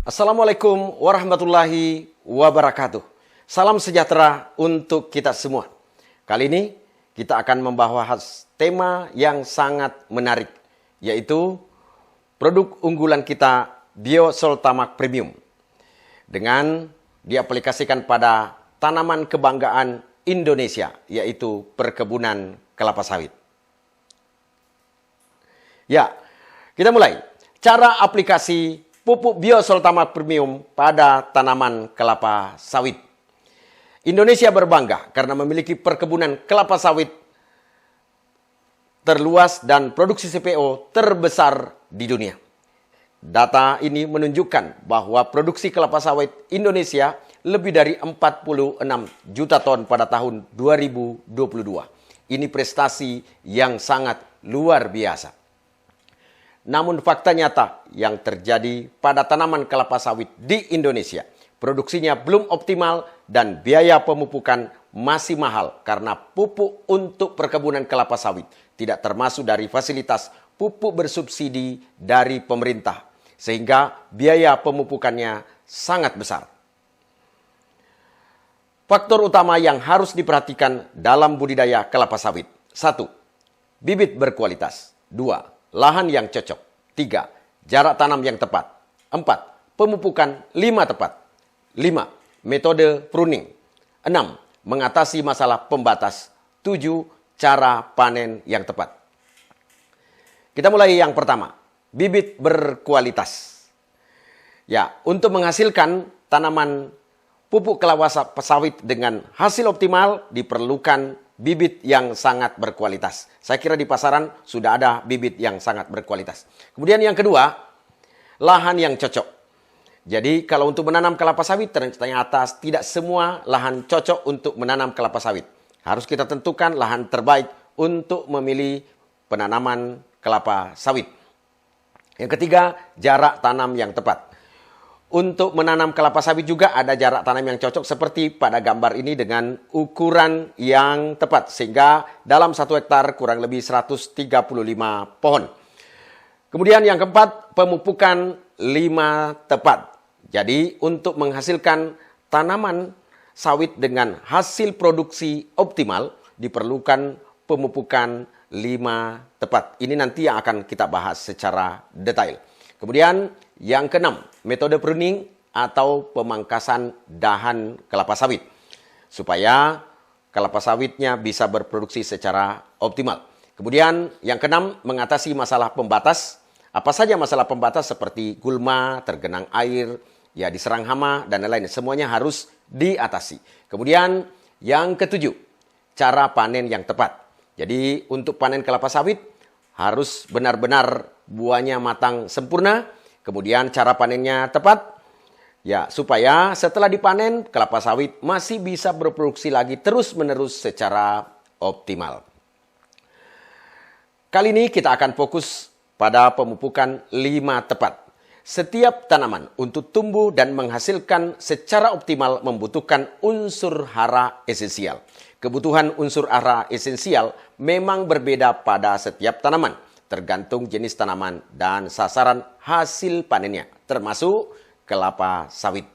Assalamualaikum warahmatullahi wabarakatuh. Salam sejahtera untuk kita semua. Kali ini kita akan membahas tema yang sangat menarik, yaitu produk unggulan kita Biosoltamak Premium. Dengan diaplikasikan pada tanaman kebanggaan Indonesia, yaitu perkebunan kelapa sawit. Ya, kita mulai. Cara aplikasi pupuk Biosoltamak Premium pada tanaman kelapa sawit. Indonesia berbangga karena memiliki perkebunan kelapa sawit terluas dan produksi CPO terbesar di dunia. Data ini menunjukkan bahwa produksi kelapa sawit Indonesia lebih dari 46 juta ton pada tahun 2022. Ini prestasi yang sangat luar biasa. Namun fakta nyata yang terjadi pada tanaman kelapa sawit di Indonesia, produksinya belum optimal dan biaya pemupukan masih mahal karena pupuk untuk perkebunan kelapa sawit tidak termasuk dari fasilitas pupuk bersubsidi dari pemerintah, sehingga biaya pemupukannya sangat besar. Faktor utama yang harus diperhatikan dalam budidaya kelapa sawit. 1. Bibit berkualitas. 2. Lahan yang cocok. 3. Jarak tanam yang tepat. 4. Pemupukan 5 tepat. 5. Metode pruning. 6. Mengatasi masalah pembatas. 7. Cara panen yang tepat. Kita mulai yang pertama. Bibit berkualitas. Ya, untuk menghasilkan tanaman pupuk kelapa sawit dengan hasil optimal diperlukan bibit yang sangat berkualitas. Saya kira di pasaran sudah ada bibit yang sangat berkualitas. Kemudian yang kedua, lahan yang cocok. Jadi kalau untuk menanam kelapa sawit ternyata tidak semua lahan cocok untuk menanam kelapa sawit. Harus kita tentukan lahan terbaik untuk memilih penanaman kelapa sawit. Yang ketiga, jarak tanam yang tepat. Untuk menanam kelapa sawit juga ada jarak tanam yang cocok seperti pada gambar ini dengan ukuran yang tepat. Sehingga dalam 1 hektar kurang lebih 135 pohon. Kemudian yang keempat, pemupukan 5 tepat. Jadi untuk menghasilkan tanaman sawit dengan hasil produksi optimal diperlukan pemupukan 5 tepat. Ini nanti yang akan kita bahas secara detail. Kemudian yang keenam, metode pruning atau pemangkasan dahan kelapa sawit. Supaya kelapa sawitnya bisa berproduksi secara optimal. Kemudian yang keenam, mengatasi masalah pembatas. Apa saja masalah pembatas seperti gulma, tergenang air, ya diserang hama, dan lain-lain. Semuanya harus diatasi. Kemudian yang ketujuh, cara panen yang tepat. Jadi untuk panen kelapa sawit harus benar-benar buahnya matang sempurna. Kemudian cara panennya tepat, ya supaya setelah dipanen kelapa sawit masih bisa berproduksi lagi terus-menerus secara optimal. Kali ini kita akan fokus pada pemupukan 5 tepat. Setiap tanaman untuk tumbuh dan menghasilkan secara optimal membutuhkan unsur hara esensial. Kebutuhan unsur hara esensial memang berbeda pada setiap tanaman, tergantung jenis tanaman dan sasaran hasil panennya, termasuk kelapa sawit.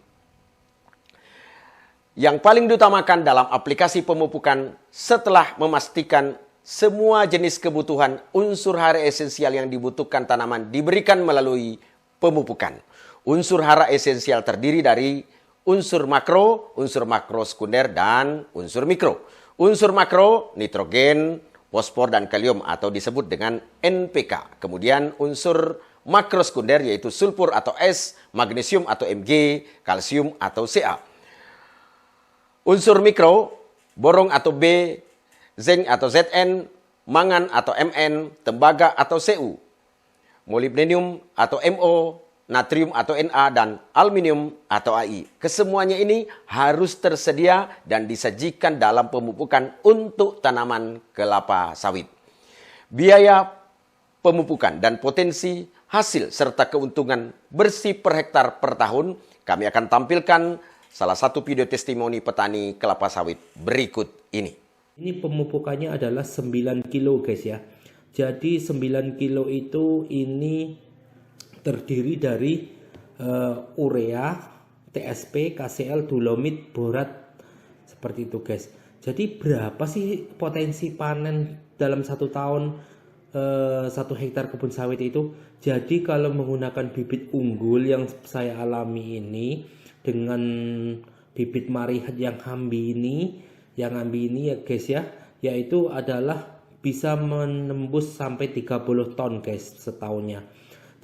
Yang paling diutamakan dalam aplikasi pemupukan setelah memastikan semua jenis kebutuhan unsur hara esensial yang dibutuhkan tanaman diberikan melalui pemupukan. Unsur hara esensial terdiri dari unsur makro sekunder, dan unsur mikro. Unsur makro, nitrogen, fosfor dan kalium atau disebut dengan NPK. Kemudian unsur makrosekunder yaitu sulfur atau S, magnesium atau Mg, kalsium atau Ca. Unsur mikro, borong atau B, zinc atau Zn, mangan atau Mn, tembaga atau Cu, molybdenum atau Mo, natrium atau Na, dan aluminium atau Ai. Kesemuanya ini harus tersedia dan disajikan dalam pemupukan untuk tanaman kelapa sawit. Biaya pemupukan dan potensi hasil serta keuntungan bersih per hektar per tahun kami akan tampilkan salah satu video testimoni petani kelapa sawit berikut ini. Ini pemupukannya adalah 9 kilo guys ya. Jadi 9 kilo itu ini terdiri dari urea, TSP, KCL, dolomit, borat, seperti itu guys. Jadi berapa sih potensi panen dalam 1 tahun 1 hektar kebun sawit itu? Jadi kalau menggunakan bibit unggul yang saya alami ini dengan bibit marihat yang hambi ini ya guys ya, yaitu adalah bisa menembus sampai 30 ton guys setahunnya.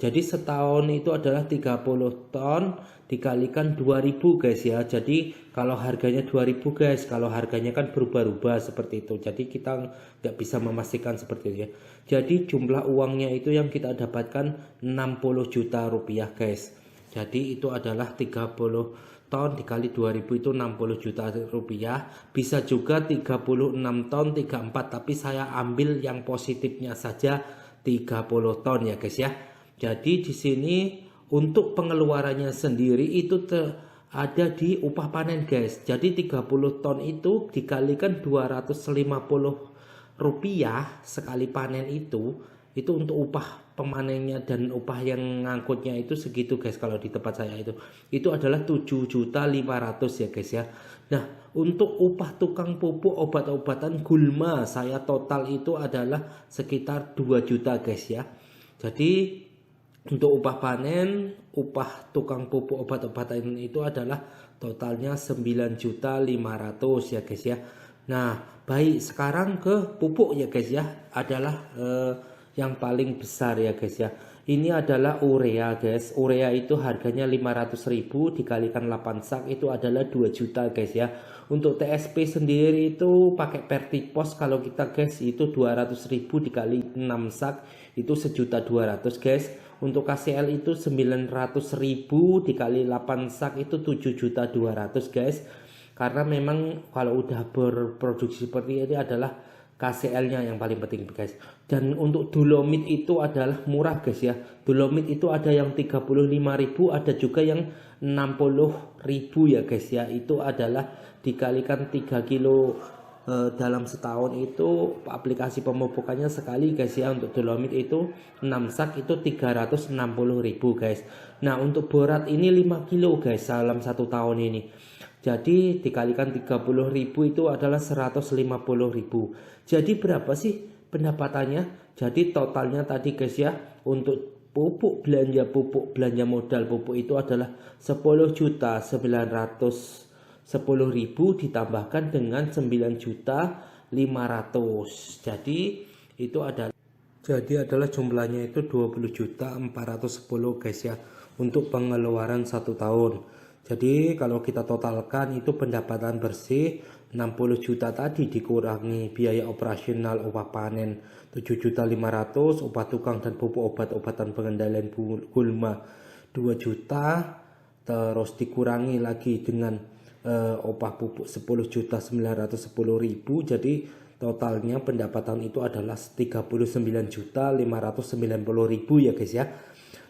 Jadi setahun itu adalah 30 ton dikalikan 2000 guys ya. Jadi kalau harganya 2000 guys, kalau harganya kan berubah-ubah seperti itu. Jadi kita nggak bisa memastikan seperti itu ya. Jadi jumlah uangnya itu yang kita dapatkan 60 juta rupiah guys. Jadi itu adalah 30 ton dikali 2000 itu 60 juta rupiah. Bisa juga 36 ton 34, tapi saya ambil yang positifnya saja 30 ton ya guys ya. Jadi di sini untuk pengeluarannya sendiri itu ada di upah panen guys. Jadi 30 ton itu dikalikan 250 rupiah sekali panen itu untuk upah pemanennya dan upah yang ngangkutnya itu segitu guys. Kalau di tempat saya itu adalah 7.500.000 ya guys ya. Nah untuk upah tukang pupuk obat-obatan gulma saya total itu adalah sekitar 2 juta guys ya. Jadi untuk upah panen, upah tukang pupuk obat-obatan itu adalah totalnya 9.500.000 ya guys ya. Nah baik, sekarang ke pupuk ya guys ya, adalah yang paling besar ya guys ya. Ini adalah urea guys. Urea itu harganya 500.000 dikalikan 8 sak itu adalah 2 juta guys ya. Untuk TSP sendiri itu pakai Pertipos kalau kita guys itu 200.000 dikali 6 sak itu 1.200.000 guys. Untuk KCL itu 900.000 dikali 8 sak itu 7.200.000 guys. Karena memang kalau udah berproduksi seperti ini adalah KCL-nya yang paling penting guys. Dan untuk dolomit itu adalah murah guys ya. Dolomit itu ada yang 35.000, ada juga yang 60.000 ya guys ya. Itu adalah dikalikan 3 kilo dalam setahun itu aplikasi pemupukannya sekali guys ya. Untuk dolomit itu 6 sak itu 360.000 guys. Nah untuk borat ini 5 kilo guys dalam 1 tahun ini. Jadi dikalikan 30.000 itu adalah 150.000. Jadi berapa sih pendapatannya? Jadi totalnya tadi guys ya, untuk belanja modal pupuk itu adalah 10.910.000 ditambahkan dengan 9.500.000. Jadi adalah jumlahnya itu 20.410 guys ya untuk pengeluaran 1 tahun. Jadi kalau kita totalkan itu pendapatan bersih 60 juta tadi dikurangi biaya operasional upah panen 7.500.000, upah tukang dan pupuk obat-obatan pengendalian gulma 2 juta, terus dikurangi lagi dengan upah pupuk 10.910.000. Jadi totalnya pendapatan itu adalah 39.590.000 ya guys ya.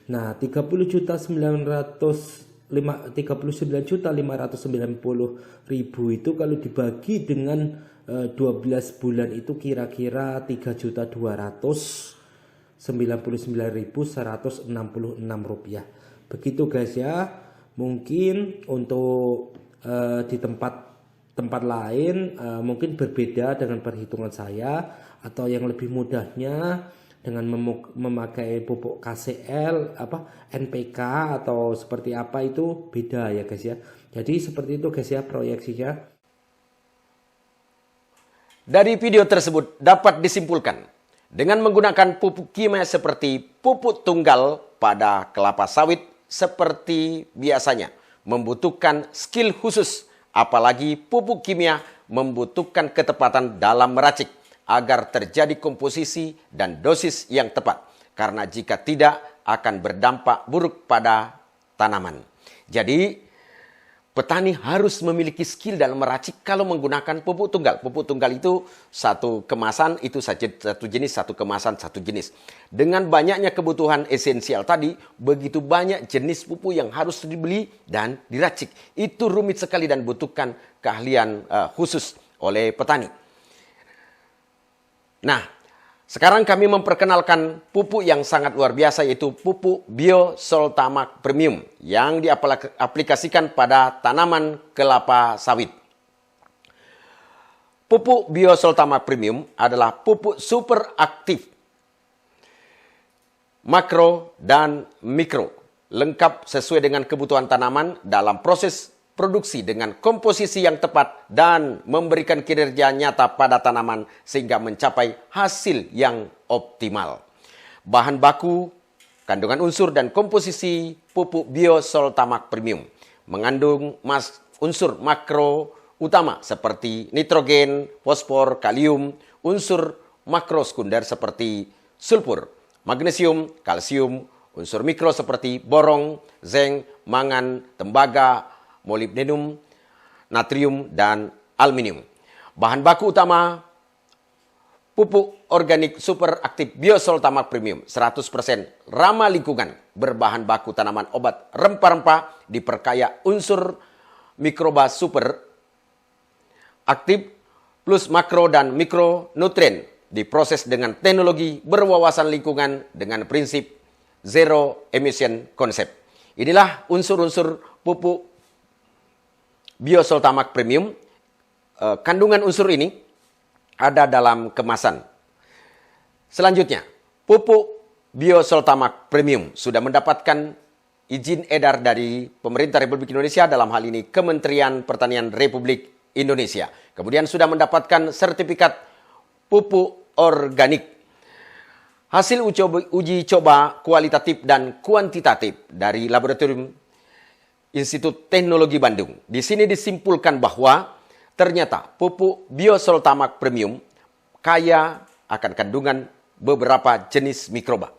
Nah 39.590.000 itu kalau dibagi dengan 12 bulan itu kira-kira 3.299.166 rupiah. Begitu guys ya. Mungkin untuk di tempat lain mungkin berbeda dengan perhitungan saya, atau yang lebih mudahnya dengan memakai pupuk KCL NPK atau seperti apa itu beda ya guys ya. Jadi seperti itu guys ya proyeksinya. Dari video tersebut dapat disimpulkan dengan menggunakan pupuk kimia seperti pupuk tunggal pada kelapa sawit seperti biasanya membutuhkan skill khusus, apalagi pupuk kimia membutuhkan ketepatan dalam meracik agar terjadi komposisi dan dosis yang tepat. Karena jika tidak akan berdampak buruk pada tanaman. Jadi petani harus memiliki skill dalam meracik kalau menggunakan pupuk tunggal. Pupuk tunggal itu satu kemasan itu satu jenis, satu kemasan satu jenis. Dengan banyaknya kebutuhan esensial tadi, begitu banyak jenis pupuk yang harus dibeli dan diracik. Itu rumit sekali dan butuhkan keahlian khusus oleh petani. Nah, Sekarang kami memperkenalkan pupuk yang sangat luar biasa, yaitu pupuk Biosoltamak Premium yang diaplikasikan pada tanaman kelapa sawit. Pupuk Biosoltamak Premium adalah pupuk super aktif, makro dan mikro, lengkap sesuai dengan kebutuhan tanaman dalam proses produksi dengan komposisi yang tepat dan memberikan kinerja nyata pada tanaman sehingga mencapai hasil yang optimal. Bahan baku, kandungan unsur dan komposisi pupuk Biosoltamak Premium mengandung unsur makro utama seperti nitrogen, fosfor, kalium, unsur makro sekunder seperti sulfur, magnesium, kalsium, unsur mikro seperti borong, zinc, mangan, tembaga, molibdenum, natrium, dan aluminium. Bahan baku utama pupuk organik super aktif Biosoltamak Premium 100% ramah lingkungan, berbahan baku tanaman obat rempah-rempah, diperkaya unsur mikroba super aktif plus makro dan mikronutrien, diproses dengan teknologi berwawasan lingkungan dengan prinsip zero emission concept. Inilah unsur-unsur pupuk Biosoltamak Premium. Kandungan unsur ini ada dalam kemasan. Selanjutnya, pupuk Biosoltamak Premium sudah mendapatkan izin edar dari pemerintah Republik Indonesia, dalam hal ini Kementerian Pertanian Republik Indonesia. Kemudian sudah mendapatkan sertifikat pupuk organik. Hasil uji coba kualitatif dan kuantitatif dari Laboratorium Institut Teknologi Bandung. Di sini disimpulkan bahwa ternyata pupuk Biosoltamak Premium kaya akan kandungan beberapa jenis mikroba.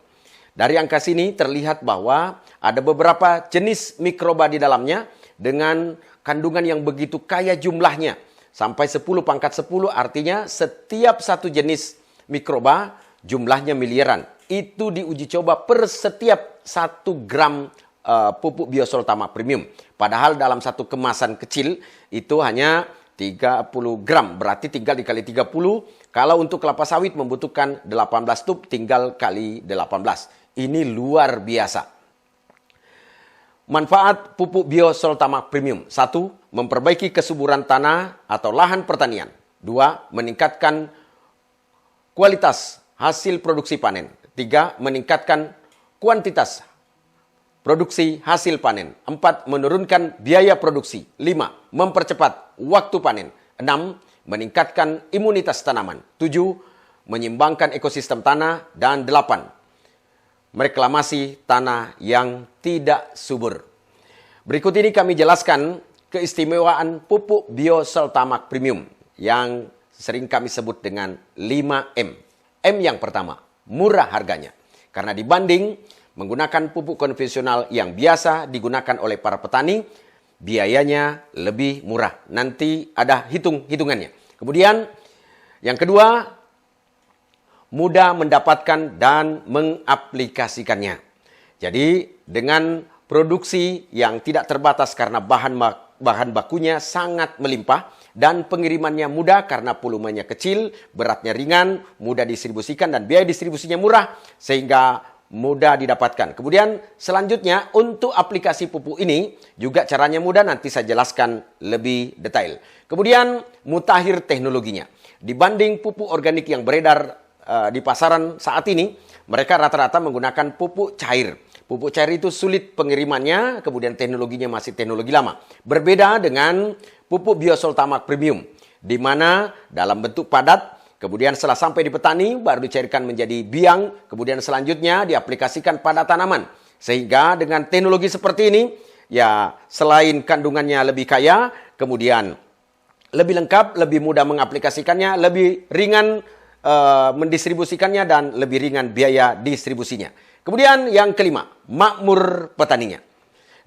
Dari angka sini terlihat bahwa ada beberapa jenis mikroba di dalamnya dengan kandungan yang begitu kaya jumlahnya. Sampai 10 pangkat 10, artinya setiap satu jenis mikroba jumlahnya miliaran. Itu diuji coba per setiap 1 gram pupuk Biosoltamak Premium. Padahal dalam satu kemasan kecil itu hanya 30 gram. Berarti tinggal dikali 30. Kalau untuk kelapa sawit membutuhkan 18 tub, tinggal kali 18. Ini luar biasa. Manfaat pupuk Biosoltamak Premium. 1. Memperbaiki kesuburan tanah atau lahan pertanian. 2. Meningkatkan kualitas hasil produksi panen. 3. Meningkatkan kuantitas produksi hasil panen. 4. Menurunkan biaya produksi. 5. Mempercepat waktu panen. 6. Meningkatkan imunitas tanaman. 7. Menyimbangkan ekosistem tanah. Dan 8. Mereklamasi tanah yang tidak subur. Berikut ini kami jelaskan keistimewaan pupuk Biosoltamak Premium yang sering kami sebut dengan 5M. M yang pertama, murah harganya. Karena dibanding menggunakan pupuk konvensional yang biasa digunakan oleh para petani, biayanya lebih murah. Nanti ada hitung-hitungannya. Kemudian yang kedua, mudah mendapatkan dan mengaplikasikannya. Jadi dengan produksi yang tidak terbatas karena bahan bakunya sangat melimpah dan pengirimannya mudah karena volumenya kecil, beratnya ringan, mudah distribusikan dan biaya distribusinya murah sehingga mudah didapatkan. Kemudian selanjutnya untuk aplikasi pupuk ini juga caranya mudah, nanti saya jelaskan lebih detail. Kemudian mutakhir teknologinya. Dibanding pupuk organik yang beredar di pasaran saat ini, mereka rata-rata menggunakan pupuk cair. Pupuk cair itu sulit pengirimannya, kemudian teknologinya masih teknologi lama. Berbeda dengan pupuk Biosoltamak Premium, di mana dalam bentuk padat, kemudian setelah sampai di petani, baru dicairkan menjadi biang, kemudian selanjutnya diaplikasikan pada tanaman. Sehingga dengan teknologi seperti ini, ya selain kandungannya lebih kaya, kemudian lebih lengkap, lebih mudah mengaplikasikannya, lebih ringan mendistribusikannya, dan lebih ringan biaya distribusinya. Kemudian yang kelima, makmur petaninya.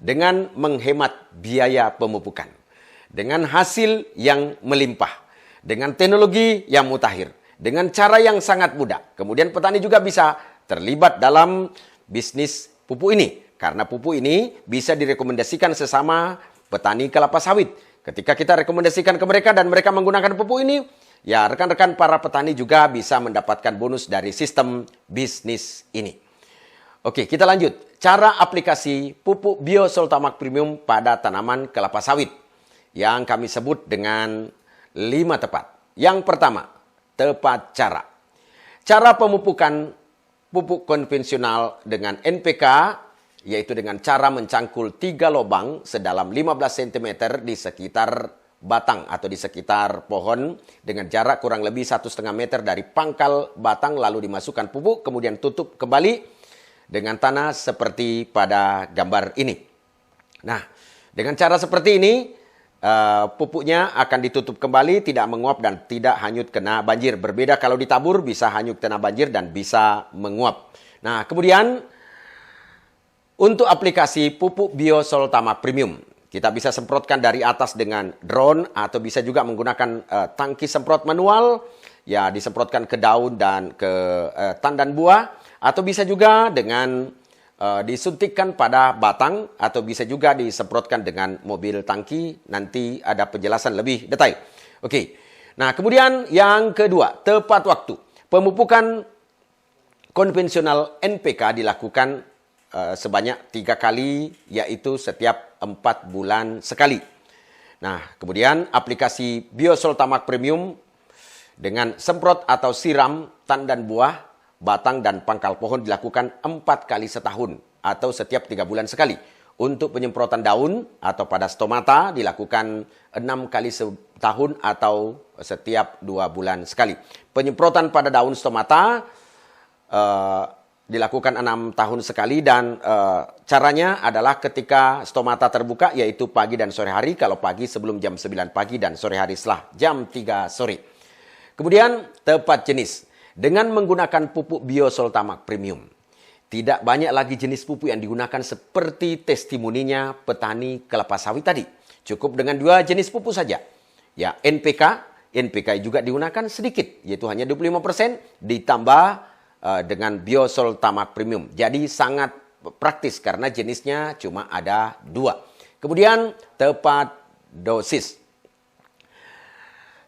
Dengan menghemat biaya pemupukan. Dengan hasil yang melimpah. Dengan teknologi yang mutakhir. Dengan cara yang sangat mudah. Kemudian petani juga bisa terlibat dalam bisnis pupuk ini. Karena pupuk ini bisa direkomendasikan sesama petani kelapa sawit. Ketika kita rekomendasikan ke mereka dan mereka menggunakan pupuk ini, ya rekan-rekan para petani juga bisa mendapatkan bonus dari sistem bisnis ini. Oke, kita lanjut. Cara aplikasi pupuk Biosoltamak Premium pada tanaman kelapa sawit yang kami sebut dengan 5 tepat. Yang pertama, tepat cara. Cara pemupukan pupuk konvensional dengan NPK yaitu dengan cara mencangkul 3 lubang sedalam 15 cm di sekitar batang atau di sekitar pohon dengan jarak kurang lebih 1,5 meter dari pangkal batang, lalu dimasukkan pupuk kemudian tutup kembali dengan tanah seperti pada gambar ini. Nah, dengan cara seperti ini pupuknya akan ditutup kembali, tidak menguap dan tidak hanyut kena banjir. Berbeda kalau ditabur, bisa hanyut kena banjir dan bisa menguap. Nah, kemudian untuk aplikasi pupuk Biosoltamak Premium, kita bisa semprotkan dari atas dengan drone atau bisa juga menggunakan tangki semprot manual, ya disemprotkan ke daun dan ke tandan buah, atau bisa juga dengan disuntikkan pada batang, atau bisa juga disemprotkan dengan mobil tangki. Nanti ada penjelasan lebih detail. Oke. Nah, kemudian yang kedua, tepat waktu. Pemupukan konvensional NPK dilakukan sebanyak 3 kali, yaitu setiap 4 bulan sekali. Nah, kemudian aplikasi Biosoltamak Premium dengan semprot atau siram tandan buah, batang dan pangkal pohon dilakukan 4 kali setahun atau setiap 3 bulan sekali. Untuk penyemprotan daun atau pada stomata dilakukan 6 kali setahun atau setiap 2 bulan sekali. Penyemprotan pada daun stomata dilakukan 6 tahun sekali dan caranya adalah ketika stomata terbuka, yaitu pagi dan sore hari. Kalau pagi sebelum jam 9 pagi dan sore hari setelah jam 3 sore. Kemudian tepat jenis. Dengan menggunakan pupuk Biosoltamak Premium, tidak banyak lagi jenis pupuk yang digunakan seperti testimoninya petani kelapa sawit tadi. Cukup dengan 2 jenis pupuk saja. Ya, NPK juga digunakan sedikit, yaitu hanya 25% ditambah dengan Biosoltamak Premium. Jadi sangat praktis karena jenisnya cuma ada 2. Kemudian tepat dosis.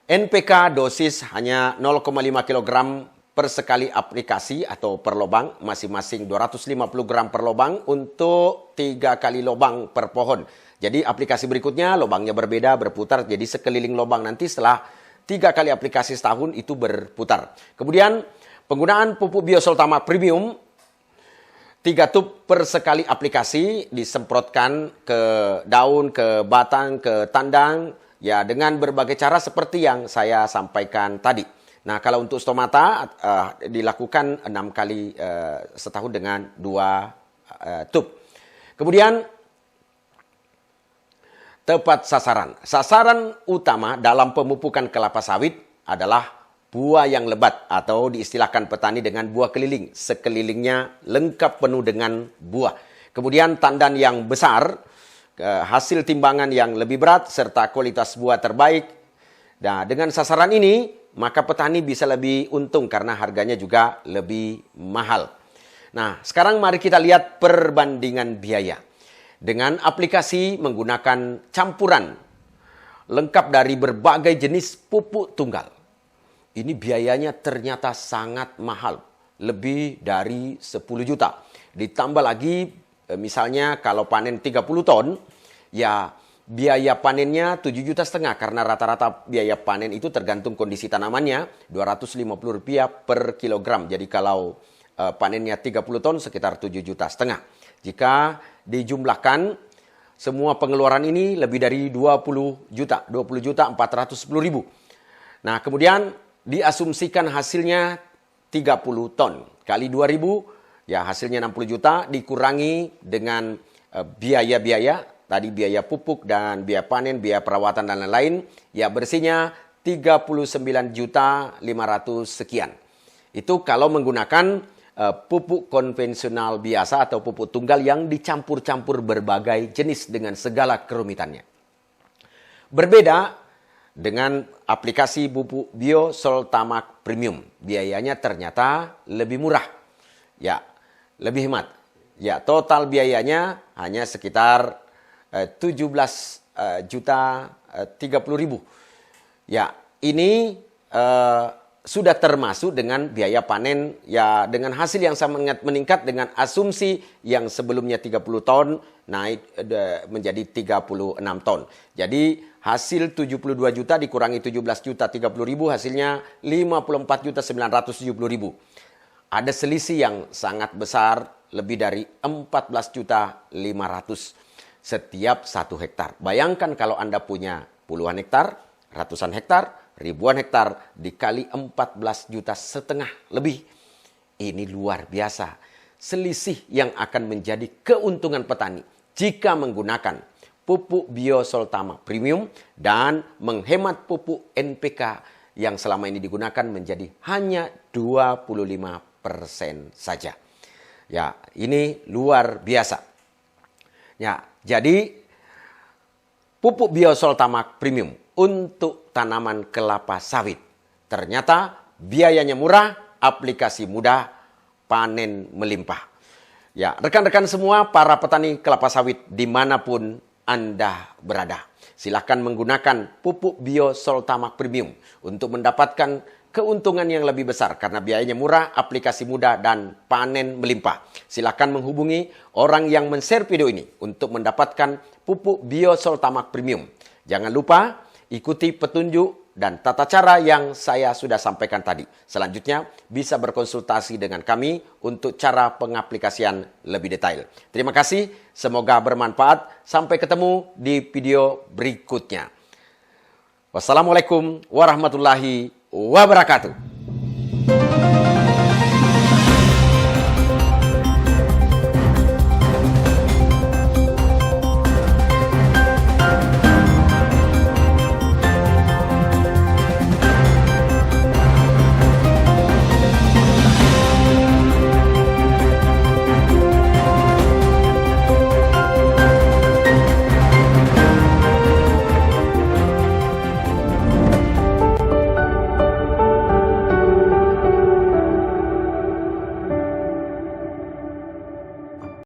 NPK dosis hanya 0,5 kg per sekali aplikasi atau per lubang, masing-masing 250 gram per lubang untuk 3 kali lubang per pohon. Jadi aplikasi berikutnya lubangnya berbeda, berputar, jadi sekeliling lubang nanti setelah 3 kali aplikasi setahun itu berputar. Kemudian penggunaan pupuk Biosoltamak Premium 3 tub per sekali aplikasi disemprotkan ke daun, ke batang, ke tandang, ya dengan berbagai cara seperti yang saya sampaikan tadi. Nah, kalau untuk stomata dilakukan 6 kali setahun dengan 2 tub. Kemudian tepat sasaran. Sasaran utama dalam pemupukan kelapa sawit adalah buah yang lebat atau diistilahkan petani dengan buah keliling. Sekelilingnya lengkap penuh dengan buah. Kemudian tandan yang besar, hasil timbangan yang lebih berat, serta kualitas buah terbaik. Nah, dengan sasaran ini, maka petani bisa lebih untung karena harganya juga lebih mahal. Nah, sekarang mari kita lihat perbandingan biaya. Dengan aplikasi menggunakan campuran lengkap dari berbagai jenis pupuk tunggal. Ini biayanya ternyata sangat mahal, lebih dari 10 juta. Ditambah lagi misalnya kalau panen 30 ton, ya biaya panennya 7,5 juta karena rata-rata biaya panen itu tergantung kondisi tanamannya, Rp250 per kilogram. Jadi kalau panennya 30 ton sekitar 7,5 juta. Jika dijumlahkan semua pengeluaran ini lebih dari 20 juta, 20.410.000. Nah, kemudian diasumsikan hasilnya 30 ton. Kali 2.000, ya hasilnya 60 juta dikurangi dengan biaya-biaya. Tadi biaya pupuk dan biaya panen, biaya perawatan dan lain-lain. Ya bersihnya 39.500 sekian. Itu kalau menggunakan pupuk konvensional biasa atau pupuk tunggal yang dicampur-campur berbagai jenis dengan segala kerumitannya. Berbeda dengan aplikasi pupuk Biosoltamak Premium. Biayanya ternyata lebih murah. Ya, lebih hemat. Ya, total biayanya hanya sekitar 17 juta 30.000. Ya, ini sudah termasuk dengan biaya panen ya dengan hasil yang sangat meningkat dengan asumsi yang sebelumnya 30 ton naik menjadi 36 ton. Jadi hasil 72 juta dikurangi 17 juta 30 ribu hasilnya 54 juta 970 ribu. Ada selisih yang sangat besar lebih dari 14 juta 500 setiap 1 hektar. Bayangkan kalau Anda punya puluhan hektar, ratusan hektar, ribuan hektar dikali 14 juta setengah lebih. Ini luar biasa. Selisih yang akan menjadi keuntungan petani jika menggunakan pupuk Biosoltama Premium dan menghemat pupuk NPK yang selama ini digunakan menjadi hanya 25% saja. Ya, ini luar biasa. Ya, jadi pupuk Biosoltama Premium untuk tanaman kelapa sawit. Ternyata biayanya murah, aplikasi mudah, panen melimpah. Ya, rekan-rekan semua para petani kelapa sawit dimanapun Anda berada. Silahkan menggunakan pupuk Biosoltama Premium untuk mendapatkan keuntungan yang lebih besar karena biayanya murah, aplikasi mudah, dan panen melimpah. Silahkan menghubungi orang yang men-share video ini untuk mendapatkan pupuk Biosoltama Premium. Jangan lupa ikuti petunjuk dan tata cara yang saya sudah sampaikan tadi. Selanjutnya bisa berkonsultasi dengan kami untuk cara pengaplikasian lebih detail. Terima kasih, semoga bermanfaat. Sampai ketemu di video berikutnya. Wassalamualaikum warahmatullahi wabarakatuh.